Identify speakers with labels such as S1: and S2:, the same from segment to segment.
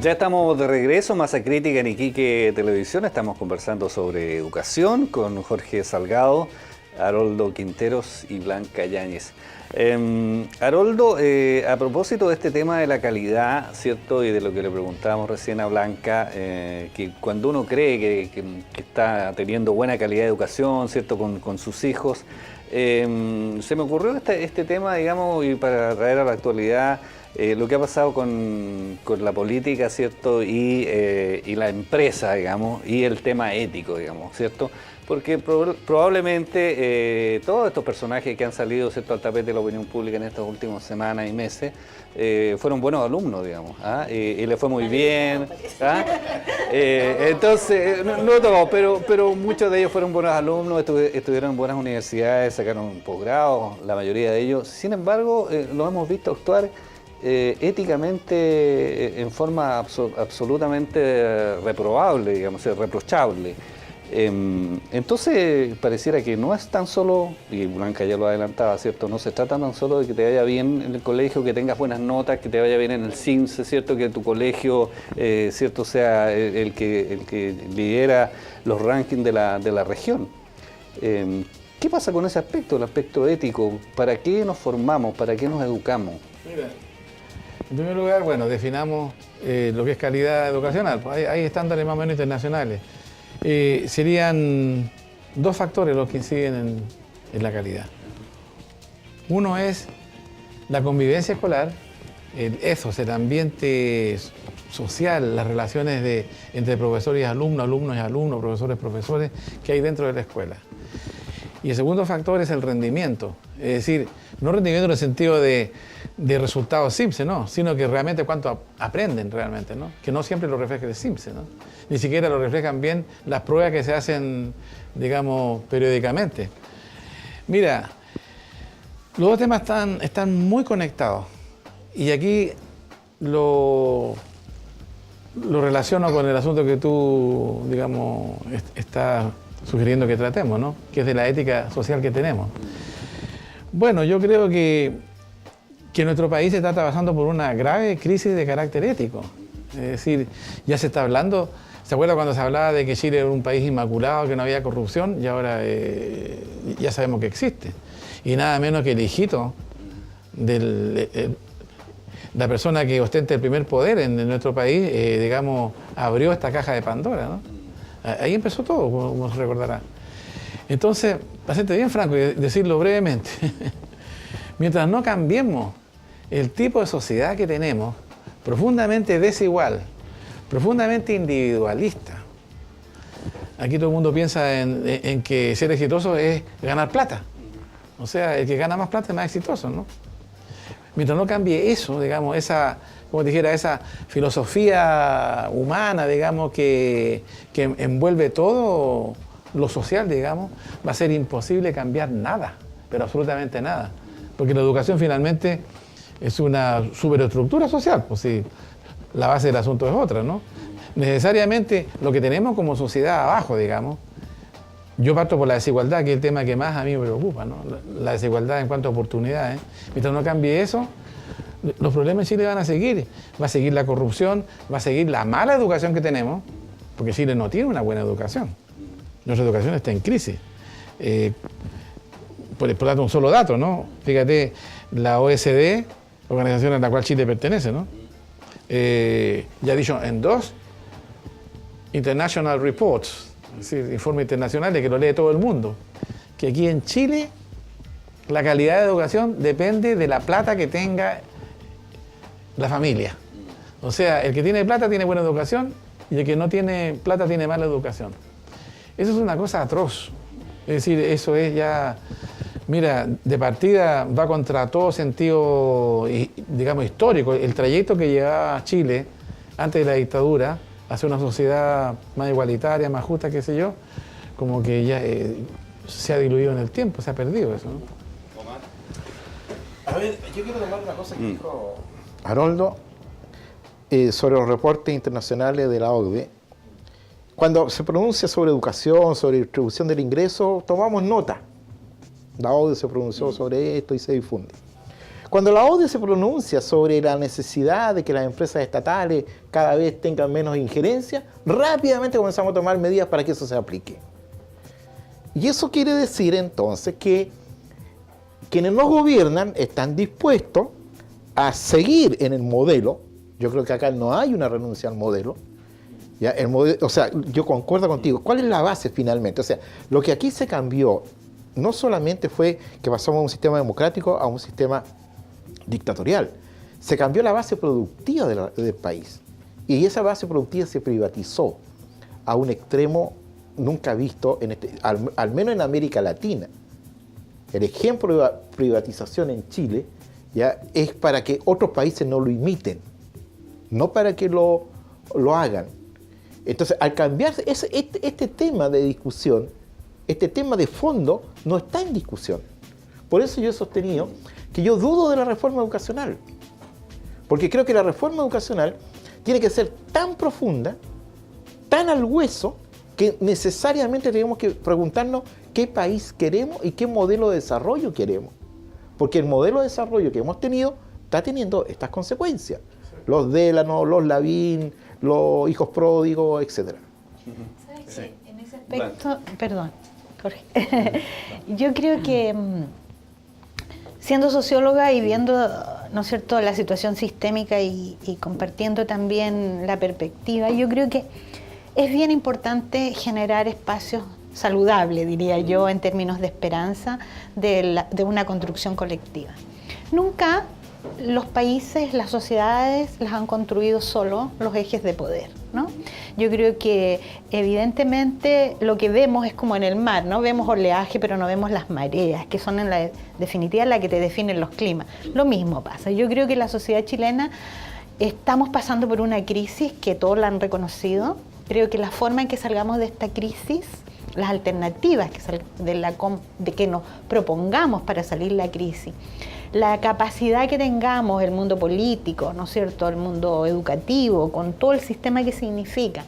S1: Ya estamos de regreso, Masa Crítica en Iquique Televisión. Estamos conversando sobre educación con Jorge Salgado, Haroldo Quinteros y Blanca Yáñez. Haroldo, a propósito de este tema de la calidad, ¿cierto? Y de lo que le preguntábamos recién a Blanca, que cuando uno cree que está teniendo buena calidad de educación, ¿cierto? Con sus hijos, se me ocurrió este tema, digamos, y para traer a la actualidad lo que ha pasado con la política, ¿cierto? Y la empresa, digamos, y el tema ético, digamos, ¿cierto? Porque probablemente todos estos personajes que han salido, ¿cierto?, al tapete de la opinión pública en estas últimas semanas y meses fueron buenos alumnos, digamos, y les fue muy bien. Entonces, no todos, pero muchos de ellos fueron buenos alumnos, estuvieron en buenas universidades, sacaron un posgrado, la mayoría de ellos. Sin embargo, los hemos visto actuar éticamente en forma absolutamente reprobable, digamos, reprochable. Entonces pareciera que no es tan solo, y Blanca ya lo adelantaba, ¿cierto? No se trata tan solo de que te vaya bien en el colegio, que tengas buenas notas, que te vaya bien en el CIMSE, ¿cierto? Que tu colegio, ¿cierto?, sea el que lidera los rankings de la región. ¿Qué pasa con ese aspecto, el aspecto ético? ¿Para qué nos formamos? ¿Para qué nos educamos?
S2: Mira, en primer lugar, bueno, definamos lo que es calidad educacional. Hay estándares más o menos internacionales. Serían dos factores los que inciden en la calidad. Uno es la convivencia escolar, el ethos, el ambiente social, las relaciones entre profesores y alumnos, alumnos y alumnos, profesores y profesores que hay dentro de la escuela. Y el segundo factor es el rendimiento, es decir, no rendimiento en el sentido de resultados CIMSE, no, sino que realmente cuánto aprenden realmente, ¿no? Que no siempre lo refleja el CIMSE, ¿no? Ni siquiera lo reflejan bien las pruebas que se hacen, digamos, periódicamente. Mira, los dos temas están muy conectados y aquí lo relaciono con el asunto que tú, digamos, estás sugiriendo que tratemos, ¿no? Que es de la ética social que tenemos. Bueno, yo creo que nuestro país se está atravesando por una grave crisis de carácter ético. Es decir, ya se está hablando, ¿se acuerda cuando se hablaba de que Chile era un país inmaculado, que no había corrupción? Y ahora ya sabemos que existe. Y nada menos que el hijito de la persona que ostenta el primer poder en nuestro país, digamos, abrió esta caja de Pandora, ¿no? Ahí empezó todo, como se recordará. Entonces, para serte bien franco y decirlo brevemente, mientras no cambiemos el tipo de sociedad que tenemos, profundamente desigual, profundamente individualista. Aquí todo el mundo piensa en que ser exitoso es ganar plata. O sea, el que gana más plata es más exitoso, ¿no? Mientras no cambie eso, digamos, como dijera, esa filosofía humana, digamos, que envuelve todo lo social, digamos, va a ser imposible cambiar nada, pero absolutamente nada. Porque la educación finalmente es una superestructura social, pues sí, la base del asunto es otra, ¿no? Necesariamente lo que tenemos como sociedad abajo, digamos, yo parto por la desigualdad, que es el tema que más a mí me preocupa, ¿no? La desigualdad en cuanto a oportunidades. Mientras no cambie eso, los problemas en Chile van a seguir. Va a seguir la corrupción, va a seguir la mala educación que tenemos, porque Chile no tiene una buena educación. Nuestra educación está en crisis. Por tanto, un solo dato, ¿no? Fíjate, la OECD, organización a la cual Chile pertenece, ¿no? Ya ha dicho en dos International Reports, es decir, informes internacionales que lo lee todo el mundo, que aquí en Chile la calidad de educación depende de la plata que tenga la familia. O sea, el que tiene plata tiene buena educación y el que no tiene plata tiene mala educación. Eso es una cosa atroz. Es decir, eso es ya, mira, de partida va contra todo sentido, digamos, histórico. El trayecto que llevaba Chile antes de la dictadura hacia una sociedad más igualitaria, más justa, qué sé yo, como que ya se ha diluido en el tiempo, se ha perdido eso, ¿no?
S3: A ver, yo quiero tomar una cosa que dijo Haroldo sobre los reportes internacionales de la OCDE. Cuando se pronuncia sobre educación, sobre distribución del ingreso, tomamos nota. La OCDE se pronunció sobre esto y se difunde. Cuando la OCDE se pronuncia sobre la necesidad de que las empresas estatales cada vez tengan menos injerencia, rápidamente comenzamos a tomar medidas para que eso se aplique. Y eso quiere decir entonces que quienes nos gobiernan están dispuestos a seguir en el modelo. Yo creo que acá no hay una renuncia al modelo. ¿Ya? El modelo, o sea, yo concuerdo contigo. ¿Cuál es la base finalmente? O sea, lo que aquí se cambió no solamente fue que pasamos de un sistema democrático a un sistema dictatorial. Se cambió la base productiva del país. Y esa base productiva se privatizó a un extremo nunca visto, al menos en América Latina. El ejemplo de privatización en Chile ya es para que otros países no lo imiten, no para que lo hagan. Entonces, al cambiarse este tema de discusión, este tema de fondo, no está en discusión. Por eso yo he sostenido que yo dudo de la reforma educacional. Porque creo que la reforma educacional tiene que ser tan profunda, tan al hueso, que necesariamente tenemos que preguntarnos qué país queremos y qué modelo de desarrollo queremos. Porque el modelo de desarrollo que hemos tenido está teniendo estas consecuencias. Los Delano, los Lavín, los hijos pródigos, etc.
S4: ¿Sabes qué? En ese aspecto, perdón, Jorge, yo creo que siendo socióloga y viendo, ¿no es cierto?, la situación sistémica y compartiendo también la perspectiva, yo creo que es bien importante generar espacios saludables, diría yo, en términos de esperanza de una construcción colectiva. Nunca los países, las sociedades las han construido solo los ejes de poder, ¿no? Yo creo que evidentemente lo que vemos es como en el mar, ¿no? Vemos oleaje pero no vemos las mareas, que son en la definitiva las que te definen los climas. Lo mismo pasa. Yo creo que la sociedad chilena estamos pasando por una crisis que todos la han reconocido. Creo que la forma en que salgamos de esta crisis, las alternativas de que nos propongamos para salir de la crisis, la capacidad que tengamos, el mundo político, ¿no es cierto?, el mundo educativo, con todo el sistema que significa,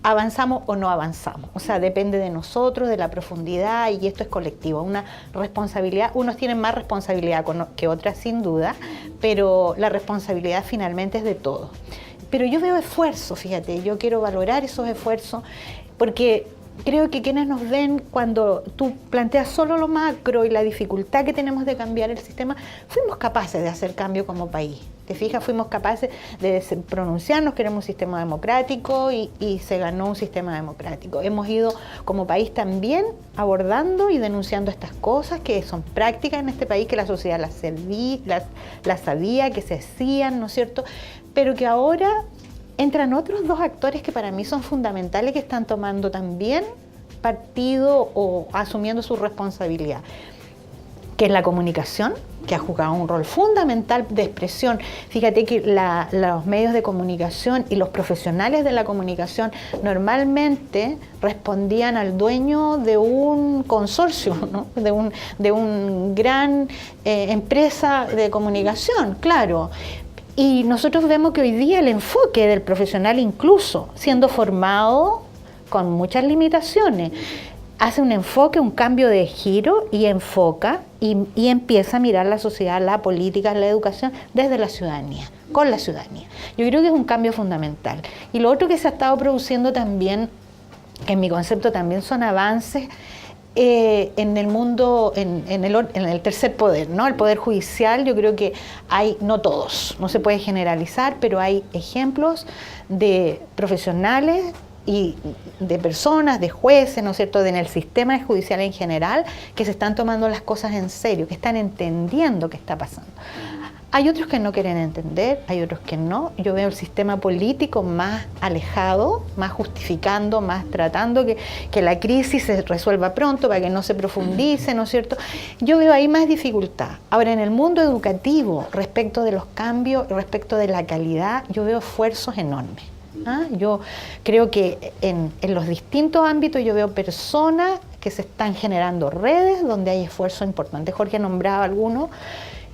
S4: avanzamos o no avanzamos. O sea, depende de nosotros, de la profundidad, y esto es colectivo, una responsabilidad. Unos tienen más responsabilidad que otras, sin duda, pero la responsabilidad finalmente es de todos. Pero yo veo esfuerzos, fíjate, yo quiero valorar esos esfuerzos, porque creo que quienes nos ven, cuando tú planteas solo lo macro y la dificultad que tenemos de cambiar el sistema, fuimos capaces de hacer cambio como país. ¿Te fijas? Fuimos capaces de pronunciarnos, queremos un sistema democrático y se ganó un sistema democrático. Hemos ido como país también abordando y denunciando estas cosas que son prácticas en este país, que la sociedad las sabía, que se hacían, ¿no es cierto?, pero que ahora entran otros dos actores que para mí son fundamentales, que están tomando también partido o asumiendo su responsabilidad, que es la comunicación, que ha jugado un rol fundamental de expresión. Fíjate que los medios de comunicación y los profesionales de la comunicación normalmente respondían al dueño de un consorcio, ¿no?, de un gran empresa de comunicación, claro. Y nosotros vemos que hoy día el enfoque del profesional, incluso siendo formado con muchas limitaciones, hace un enfoque, un cambio de giro y enfoca y empieza a mirar la sociedad, la política, la educación desde la ciudadanía, con la ciudadanía. Yo creo que es un cambio fundamental. Y lo otro que se ha estado produciendo también, que en mi concepto también son avances, en el mundo, en el tercer poder, ¿no? El poder judicial, yo creo que hay, no todos, no se puede generalizar, pero hay ejemplos de profesionales y de personas, de jueces, ¿no es cierto?, en el sistema judicial en general, que se están tomando las cosas en serio, que están entendiendo qué está pasando. Hay otros que no quieren entender, hay otros que no. Yo veo el sistema político más alejado, más justificando, más tratando que la crisis se resuelva pronto para que no se profundice, ¿no es cierto? Yo veo ahí más dificultad. Ahora, en el mundo educativo, respecto de los cambios, respecto de la calidad, yo veo esfuerzos enormes. Yo creo que en los distintos ámbitos yo veo personas que se están generando redes donde hay esfuerzos importantes. Jorge nombraba algunos.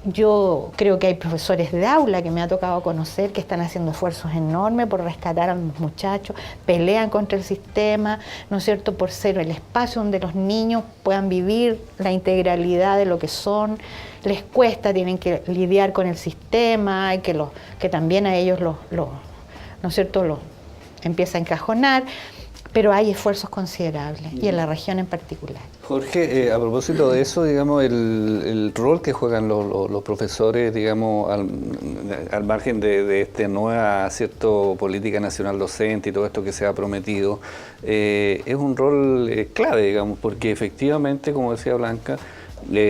S4: Yo creo que hay profesores de aula que me ha tocado conocer que están haciendo esfuerzos enormes por rescatar a los muchachos, pelean contra el sistema, ¿no es cierto?, por ser el espacio donde los niños puedan vivir la integralidad de lo que son. Les cuesta, tienen que lidiar con el sistema, y que también a ellos ¿no es cierto?, los empieza a encajonar, pero hay esfuerzos considerables, y en la región en particular.
S1: Jorge, a propósito de eso, digamos, el rol que juegan los profesores, digamos, al margen de esta nueva, cierto, política nacional docente y todo esto que se ha prometido, es un rol clave, digamos, porque efectivamente, como decía Blanca,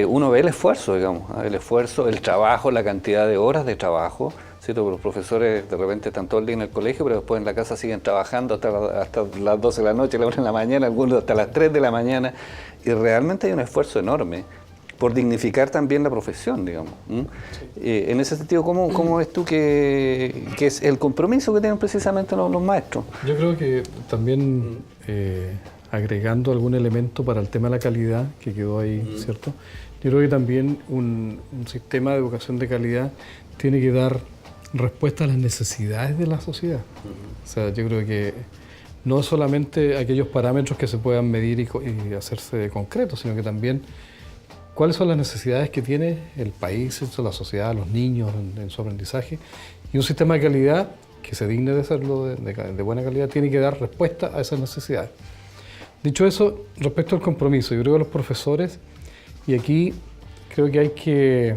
S1: uno ve el esfuerzo, digamos, el esfuerzo, el trabajo, la cantidad de horas de trabajo, ¿cierto? Porque los profesores de repente están todo el día en el colegio, pero después en la casa siguen trabajando hasta las 12 de la noche, la 1 de la mañana, algunos hasta las 3 de la mañana, y realmente hay un esfuerzo enorme por dignificar también la profesión, digamos. En ese sentido, ¿cómo ves tú que es el compromiso que tienen precisamente los maestros?
S5: Yo creo que también agregando algún elemento para el tema de la calidad que quedó ahí, ¿cierto? Yo creo que también un sistema de educación de calidad tiene que dar respuesta a las necesidades de la sociedad. O sea, yo creo que no solamente aquellos parámetros que se puedan medir y hacerse concretos, sino que también cuáles son las necesidades que tiene el país, la sociedad, los niños en su aprendizaje. Y un sistema de calidad que se digne de serlo de buena calidad tiene que dar respuesta a esas necesidades. Dicho eso, respecto al compromiso, yo creo que los profesores, y aquí creo que hay que,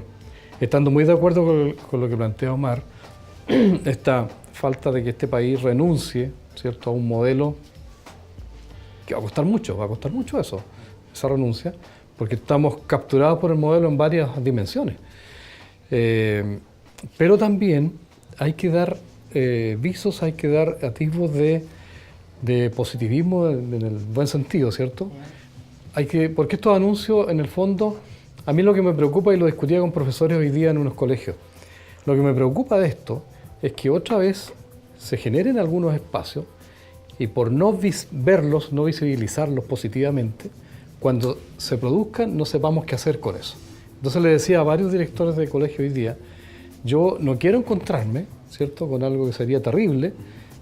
S5: estando muy de acuerdo con lo que plantea Omar, esta falta de que este país renuncie, ¿cierto?, a un modelo que va a costar mucho esa renuncia, porque estamos capturados por el modelo en varias dimensiones. Pero también hay que dar visos, hay que dar atisbos de positivismo en el buen sentido, ¿cierto? Porque estos anuncios, en el fondo, a mí lo que me preocupa, y lo discutía con profesores hoy día en unos colegios, lo que me preocupa de esto es que otra vez se generen algunos espacios y por no verlos, no visibilizarlos positivamente, cuando se produzcan no sepamos qué hacer con eso. Entonces le decía a varios directores de colegio hoy día, yo no quiero encontrarme, ¿cierto?, con algo que sería terrible,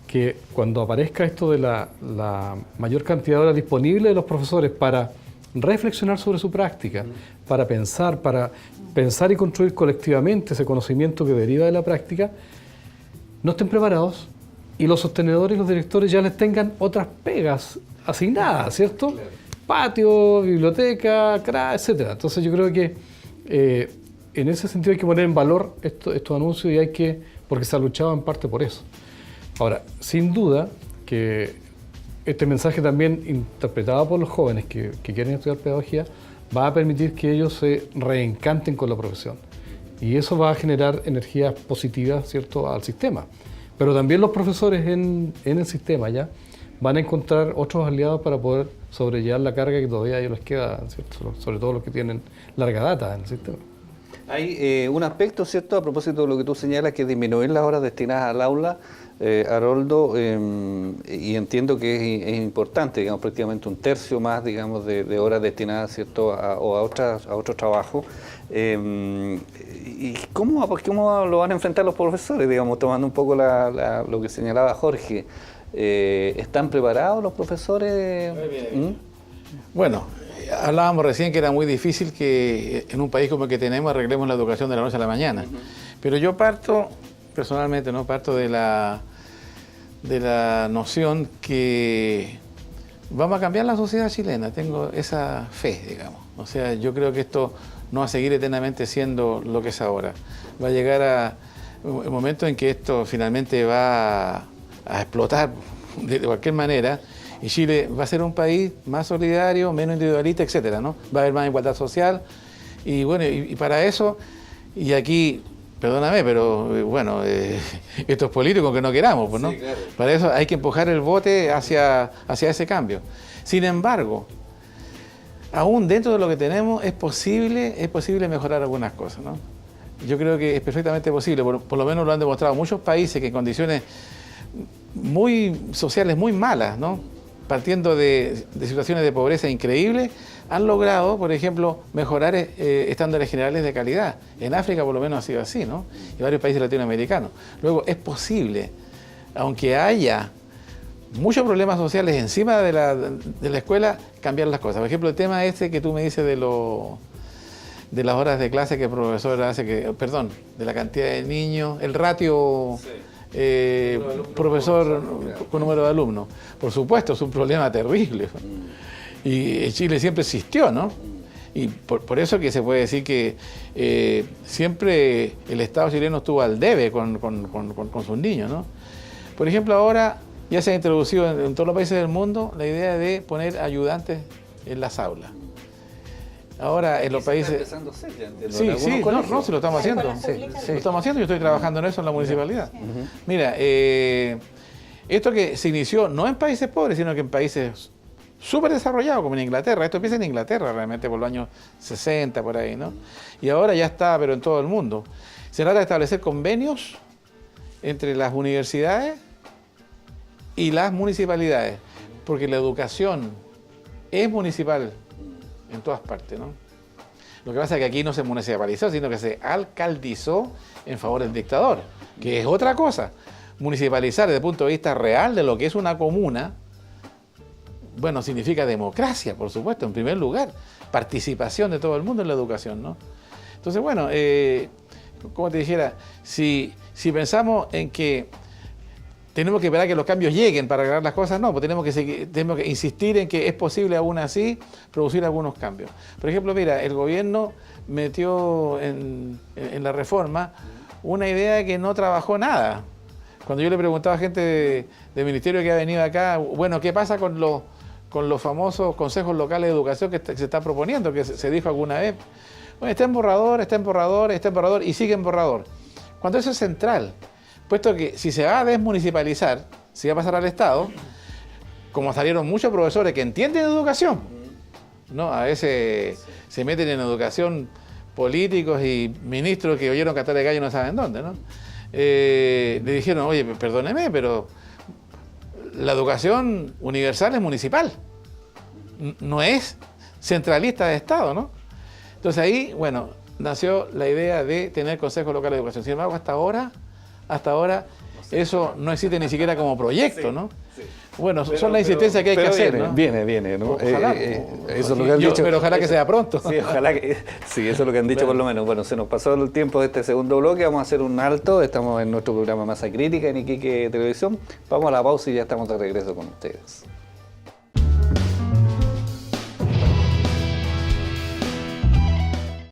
S5: que cuando aparezca esto de la mayor cantidad de horas disponibles de los profesores para reflexionar sobre su práctica, para pensar y construir colectivamente ese conocimiento que deriva de la práctica, no estén preparados y los sostenedores y los directores ya les tengan otras pegas asignadas, ¿cierto? Claro. Patio, biblioteca, etc. Entonces yo creo que en ese sentido hay que poner en valor estos anuncios porque se ha luchado en parte por eso. Ahora, sin duda que este mensaje también interpretado por los jóvenes que quieren estudiar pedagogía va a permitir que ellos se reencanten con la profesión. Y eso va a generar energías positivas, ¿cierto?, al sistema. Pero también los profesores en el sistema ya van a encontrar otros aliados para poder sobrellevar la carga que todavía a ellos les queda, ¿cierto?, sobre todo los que tienen larga data en el sistema.
S1: Hay un aspecto, ¿cierto?, a propósito de lo que tú señalas, que disminuir las horas destinadas al aula, Haroldo, y entiendo que es importante, digamos, prácticamente un tercio más, digamos, de horas destinadas, ¿cierto?, a otro trabajo. ¿Y cómo lo van a enfrentar los profesores, digamos, tomando un poco lo que señalaba Jorge? ¿Están preparados los profesores?
S2: Bueno, hablábamos recién que era muy difícil que en un país como el que tenemos arreglemos la educación de la noche a la mañana. Pero yo personalmente, parto de la noción que vamos a cambiar la sociedad chilena. Tengo esa fe, digamos. O sea, yo creo que esto no va a seguir eternamente siendo lo que es ahora. Va a llegar a un momento en que esto finalmente va a explotar de cualquier manera, y Chile va a ser un país más solidario, menos individualista, etcétera, ¿no? Va a haber más igualdad social, y bueno, y para eso, y aquí, perdóname, pero bueno, estos políticos que no queramos, pues, ¿no? Sí, claro. Para eso hay que empujar el bote hacia ese cambio. Sin embargo, aún dentro de lo que tenemos es posible mejorar algunas cosas, ¿no? Yo creo que es perfectamente posible, por lo menos lo han demostrado muchos países que en condiciones muy sociales muy malas, ¿no?, partiendo de situaciones de pobreza increíbles, han logrado, por ejemplo, mejorar estándares generales de calidad. En África por lo menos ha sido así, ¿no? Y varios países latinoamericanos. Luego, es posible, aunque haya muchos problemas sociales encima de la escuela, cambiar las cosas. Por ejemplo, el tema este que tú me dices de las horas de clase que el profesor hace, de la cantidad de niños, el ratio profesor con número de alumnos. Por supuesto, es un problema terrible. Y Chile siempre existió, ¿no? Y por eso que se puede decir que siempre el Estado chileno estuvo al debe con sus niños, ¿no? Por ejemplo, ahora ya se ha introducido en todos los países del mundo la idea de poner ayudantes en las aulas. Ahora en los países...
S1: Está empezando a ser, ya entiendo,
S2: Sí,
S1: en algunos
S2: sí,
S1: colegios.
S2: no, si lo estamos haciendo. Lo estamos haciendo, yo estoy trabajando en eso en la municipalidad. Mira, esto que se inició no en países pobres, sino que en países súper desarrollados, como en Inglaterra. Esto empieza en Inglaterra realmente por los años 60, por ahí, ¿no? Y ahora ya está, pero en todo el mundo. Se trata de establecer convenios entre las universidades y las municipalidades, porque la educación es municipal en todas partes, ¿no? Lo que pasa es que aquí no se municipalizó, sino que se alcaldizó en favor del dictador, que es otra cosa. Municipalizar desde el punto de vista real de lo que es una comuna, bueno, significa democracia, por supuesto, en primer lugar, participación de todo el mundo en la educación, ¿no? Entonces, bueno, como te dijera, si pensamos en que tenemos que esperar que los cambios lleguen para arreglar las cosas, no, pues tenemos que insistir en que es posible aún así producir algunos cambios. Por ejemplo, mira, el gobierno metió en la reforma una idea que no trabajó nada. Cuando yo le preguntaba a gente del ministerio que ha venido acá, bueno, ¿qué pasa con los famosos consejos locales de educación que se está proponiendo, que se dijo alguna vez? Bueno, está en borrador, está en borrador, está en borrador y sigue en borrador. Cuando eso es central, puesto que si se va a desmunicipalizar, si va a pasar al Estado, como salieron muchos profesores que entienden educación, ¿no? A veces se meten en educación políticos y ministros que oyeron cantar de gallo y no saben dónde, ¿no? Le dijeron, oye, perdóneme, pero la educación universal es municipal, no es centralista de Estado, ¿no? Entonces ahí, bueno, nació la idea de tener consejos locales de educación. Sin embargo, hasta ahora eso no existe ni siquiera como proyecto, ¿no? Bueno, son las insistencias que hay que hacer, ¿no?
S1: Viene, ¿no?
S2: Ojalá,
S1: eso es lo que han dicho.
S2: Pero ojalá que sea pronto.
S1: Sí, ojalá que... Sí, eso es lo que han dicho por lo menos. Bueno, se nos pasó el tiempo de este segundo bloque, vamos a hacer un alto, estamos en nuestro programa Masa Crítica en Iquique Televisión. Vamos a la pausa y ya estamos de regreso con ustedes.